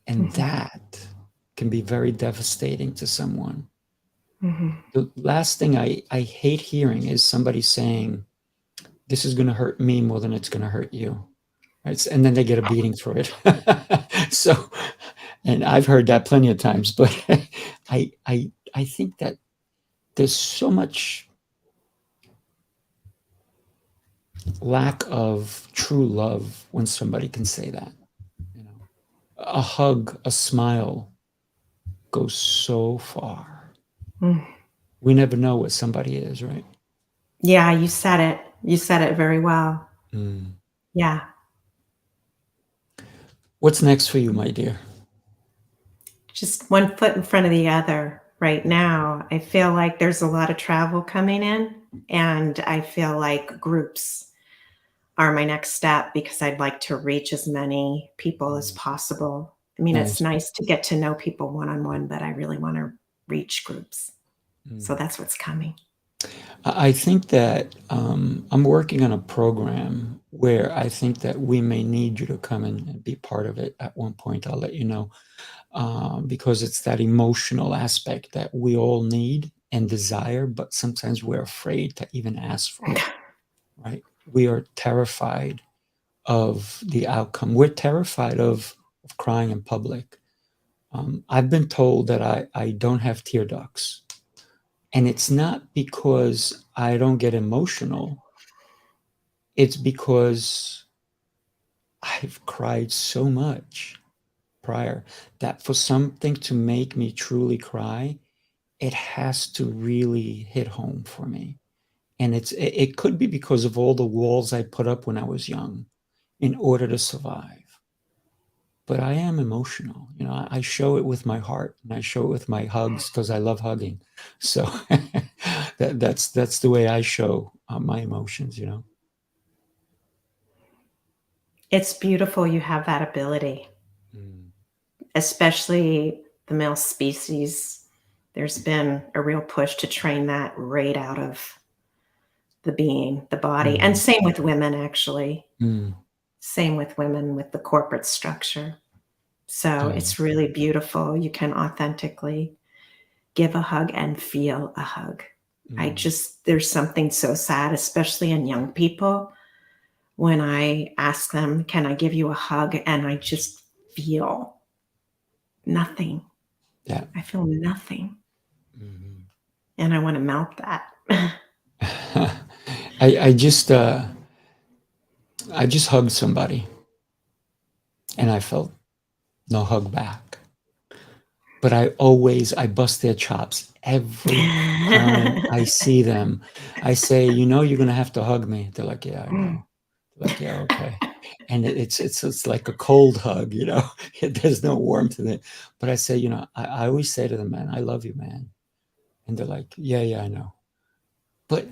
And Mhm. that can be very devastating to someone. Mhm. The last thing I hate hearing is somebody saying, this is going to hurt me more than it's going to hurt you. Right? And then they get a beating for it. So, and I've heard that plenty of times, but I think that there's so much lack of true love when somebody can say that. You know, a hug, a smile goes so far. Mm. We never know what somebody is, right? Yeah, you said it. You said it very well. Mm. Yeah. What's next for you, my dear? Just one foot in front of the other right now. I feel like there's a lot of travel coming in, and I feel like groups are my next step because I'd like to reach as many people as possible. I mean, it's Nice. nice to get to know people one on one, but I really want to reach groups. So Mm. that's what's coming. I think that I'm working on a program where I think that we may need you to come in and be part of it at one point. I'll let you know, because it's that emotional aspect that we all need and desire, but sometimes we're afraid to even ask for it, right? We are terrified of the outcome. We're terrified of crying in public. I've been told that I don't have tear ducts. And it's not because I don't get emotional. It's because I've cried so much prior that for something to make me truly cry, it has to really hit home for me. And it could be because of all the walls I put up when I was young in order to survive. But I am emotional. I show it with my heart, and I show it with my hugs because I love hugging. So that's the way I show my emotions. It's beautiful you have that ability, Mm. especially the male species. There's been a real push to train that right out of the being, the body. And same with women, actually. Mm. Same with women with the corporate structure. So Yeah. it's really beautiful. You can authentically give a hug and feel a hug. There's something so sad, especially in young people, when I ask them, can I give you a hug? And I just feel nothing. Yeah. I feel nothing. Mm-hmm. And I want to melt that. I just hugged somebody, and I felt no hug back. But I bust their chops every time I see them. I say, you're gonna have to hug me. They're like, yeah, I know. They're like, yeah, okay. And it's like a cold hug. There's no warmth in it. But I say, I always say to them, man, I love you, man. And they're like, yeah, I know. But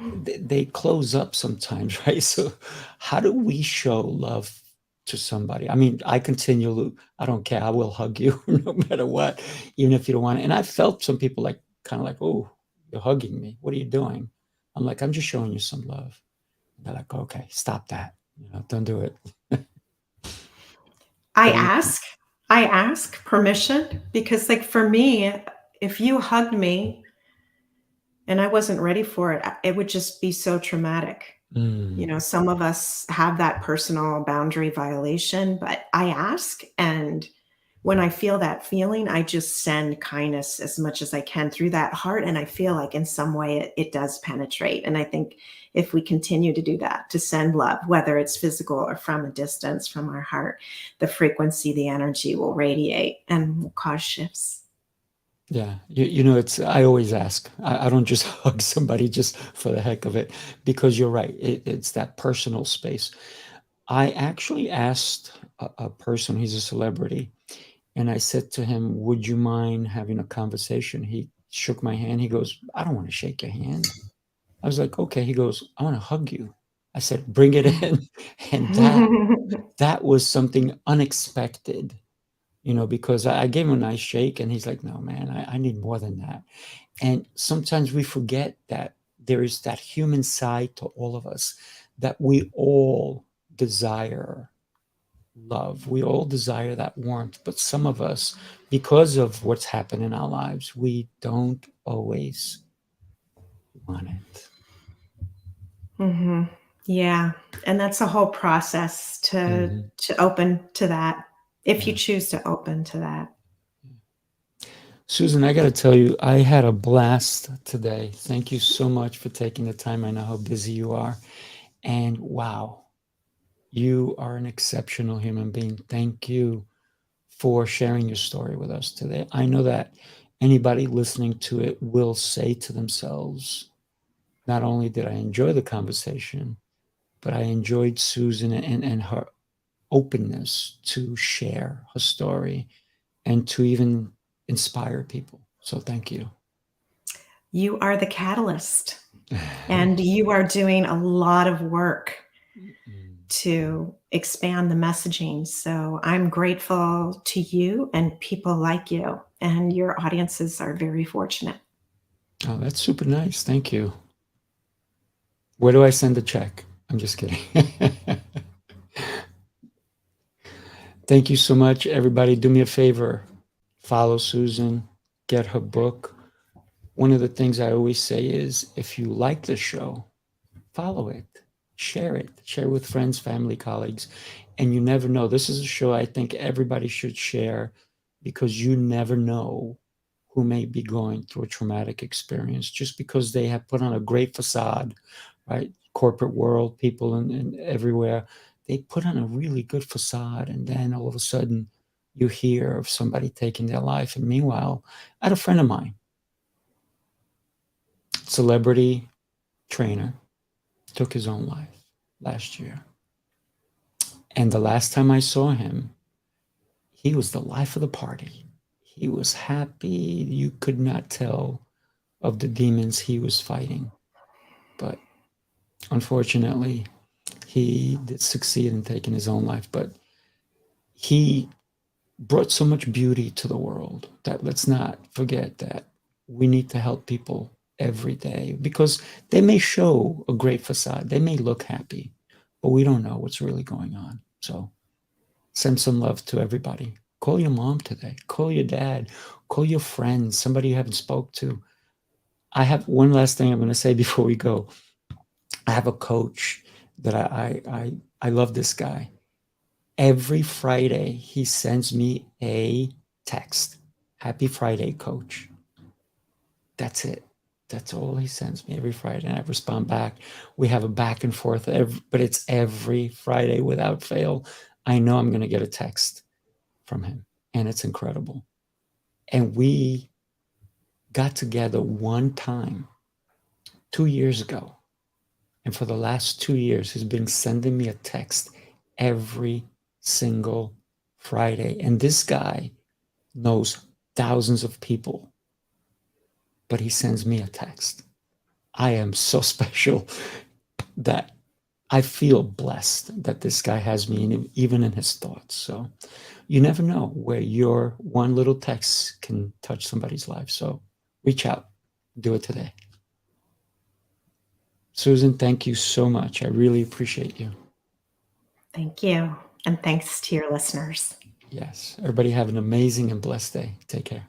they close up sometimes, right? So how do we show love to somebody? I mean, I don't care. I will hug you no matter what, even if you don't want it. And I felt some people kind of like, oh, you're hugging me. What are you doing? I'm like, I'm just showing you some love. And they're like, okay, stop that. Don't do it. I What do you think? ask permission because, like, for me, if you hugged me and I wasn't ready for it, it would just be so traumatic. Some of us have that personal boundary violation, but I ask. And when I feel that feeling, I just send kindness as much as I can through that heart. And I feel like in some way it does penetrate. And I think if we continue to do that, to send love, whether it's physical or from a distance from our heart, the frequency, the energy will radiate and will cause shifts. Yeah, I always ask. I don't just hug somebody just for the heck of it, because you're right. It's that personal space. I actually asked a person, he's a celebrity, and I said to him, would you mind having a conversation? He shook my hand. He goes, I don't want to shake your hand. I was like, okay. He goes, I want to hug you. I said, bring it in. And that was something unexpected, because I gave him a nice shake, and he's like, no, man, I need more than that. And sometimes we forget that there is that human side to all of us, that we all desire love. We all desire that warmth, but some of us, because of what's happened in our lives, we don't always want it. Mm-hmm. Yeah. And that's a whole process Mm-hmm. to open to that, if you Yeah. choose to open to that. Susan, I got to tell you, I had a blast today. Thank you so much for taking the time. I know how busy you are. And wow, you are an exceptional human being. Thank you for sharing your story with us today. I know that anybody listening to it will say to themselves, not only did I enjoy the conversation, but I enjoyed Susan and her openness to share her story and to even inspire people. So thank you. You are the catalyst, and you are doing a lot of work to expand the messaging. So I'm grateful to you and people like you, and your audiences are very fortunate. Oh, that's super nice. Thank you. Where do I send the check? I'm just kidding. Thank you so much, everybody. Do me a favor. Follow Susan. Get her book. One of the things I always say is, if you like the show, follow it. Share it. Share with friends, family, colleagues. And you never know. This is a show I think everybody should share, because you never know who may be going through a traumatic experience just because they have put on a great facade, right? corporate world, people in everywhere, they put on a really good facade, and then all of a sudden you hear of somebody taking their life. And meanwhile, I had a friend of mine, celebrity trainer, took his own life last year. And the last time I saw him, he was the life of the party. He was happy. You could not tell of the demons he was fighting. But unfortunately, he did succeed in taking his own life. But he brought so much beauty to the world that let's not forget that we need to help people every day, because they may show a great facade. They may look happy, but we don't know what's really going on. So send some love to everybody. Call your mom today. Call your dad. Call your friends, somebody you haven't spoke to. I have one last thing I'm going to say before we go. I have a coach that I love this guy. Every Friday, he sends me a text. Happy Friday, coach. That's it. That's all he sends me every Friday. And I respond back. We have a back and forth, but it's every Friday without fail. I know I'm going to get a text from him, and it's incredible. And we got together one time 2 years ago. And for the last 2 years, he's been sending me a text every single Friday. And this guy knows thousands of people, but he sends me a text. I am so special that I feel blessed that this guy has me even in his thoughts. So you never know where your one little text can touch somebody's life. So reach out, do it today. Susan, thank you so much. I really appreciate you. Thank you. And thanks to your listeners. Yes. Everybody have an amazing and blessed day. Take care.